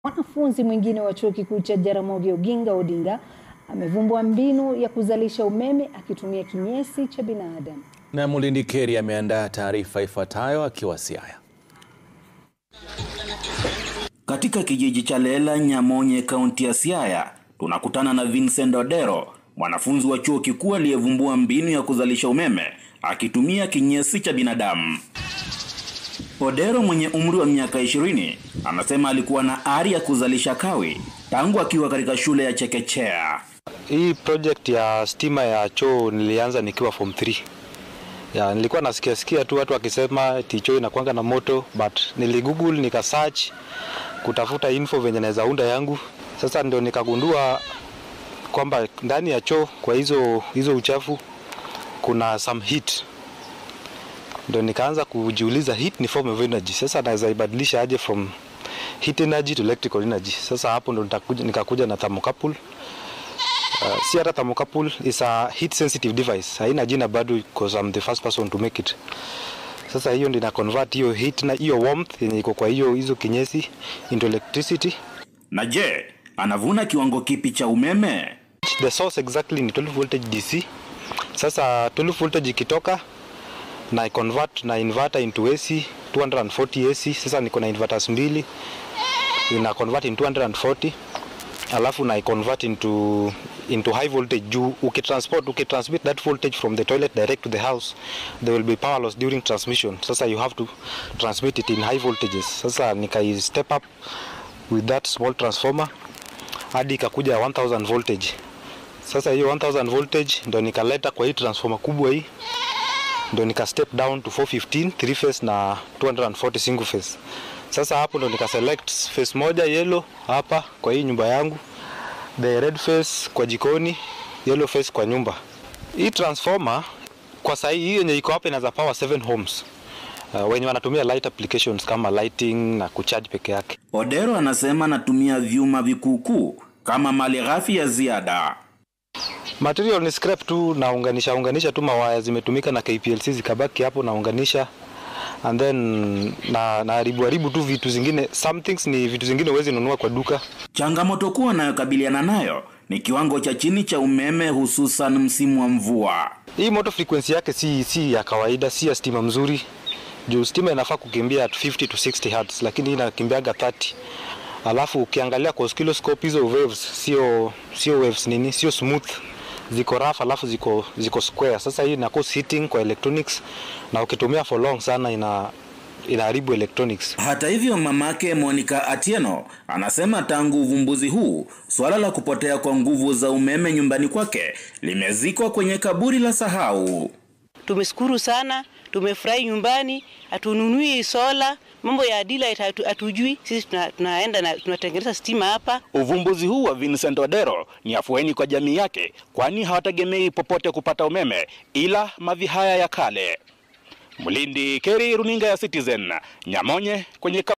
Mwanafunzi mwingine wa chuo kikuu cha Jaramogi Oginga Odinga amevumbua mbinu ya kuzalisha umeme akitumia kinyesi cha binadamu. Na Mulindi Keri ameandaa taarifa ifuatayo akiwa Siaya. Katika kijiji cha Lela, Nyamonye, kaunti ya Siaya, tunakutana na Vincent Odero, mwanafunzi wa chuo kikuu aliyevumbua mbinu ya kuzalisha umeme akitumia kinyesi cha binadamu. Odero mwenye umri wa miaka 20 anasema alikuwa na ari ya kuzalisha kawi tangu akiwa katika shule ya chekechea. Hii project ya stima ya choo nilianza nikiwa form 3. Nilikuwa nasikia tu watu wakisema choo inakuanga na moto, but niligoogle nika search kutafuta info venye naweza unda yangu. Sasa ndio nikagundua kwamba ndani ya choo kwa hizo uchafu kuna some heat. Ndio nikaanza kujiuliza heat ni form of energy. Sasa naweza ibadilisha aje from heat energy to electrical energy. Sasa hapo ndo nikakuja na thermocouple. Si hata thermocouple is a heat sensitive device. Haina jina bado because I'm the first person to make it. Sasa hiyo ndio ina convert hiyo heat na hiyo warmth yenye iko kwa hizo kinyesi into electricity. Na je, anavuna kiwango kipi cha umeme? The source exactly ni 12 voltage DC. Sasa 12 voltage ikitoka na convert na inverter into AC 240 AC. Sasa niko na inverters mbili, ina convert in 240, alafu na convert into high voltage. Juu ukitransmit that voltage from the toilet direct to the house, there will be power loss during transmission. Sasa you have to transmit it in high voltages. Sasa nika step up with that small transformer hadi ikakuja 1000 voltage. Sasa hiyo 1000 voltage ndo nikaleta kwa hii transformer kubwa hii, ndo nika step down to 415 3 phase na 240 single phase. Sasa hapo ndo nika select phase moja yellow hapa kwa hii nyumba yangu, the red phase kwa jikoni, yellow phase kwa nyumba. Hii transformer kwa sasa hii yenye iko hapa inaweza power 7 homes. Wenye wanatumia light applications kama lighting na kucharge peke yake. Odero anasema anatumia vyuma vikukuu kama malighafi ya ziada. Material ni scrap tu, naunganisha tu mawaya zimetumika na KPLC zikabaki hapo, naunganisha and then na haribu tu vitu zingine. Some things ni vitu zingine huwezi nunua kwa duka. Changamoto kuu anayokabiliana nayo ni kiwango cha chini cha umeme, hususan msimu wa mvua. Hii motor frequency yake si ya kawaida, si ya stima mzuri. Juu stima inafaa kukimbia at 50 to 60 Hz, lakini hii inakimbiaga 30. Alafu ukiangalia kwa oscilloscope hizo waves sio waves nini, sio smooth, ziko rough, alafu ziko square. Sasa hii inakuwa heating kwa electronics, na ukitumia for long sana inaharibu electronics. Hata hivyo, mamake Monica Atieno anasema tangu uvumbuzi huu, swala la kupotea kwa nguvu za umeme nyumbani kwake limezikwa kwenye kaburi la sahau. Tumeshukuru sana, tumefurahi nyumbani, hatununui sola, mambo ya daylight hatujui, sisi tunaenda na tunatengeneza stima hapa. Uvumbuzi huu wa Vincent Odero ni afueni kwa jamii yake, kwani hawategemei popote kupata umeme ila mavi haya ya kale. Mulindi Keri, runinga ya Citizen, Nyamonye kwenye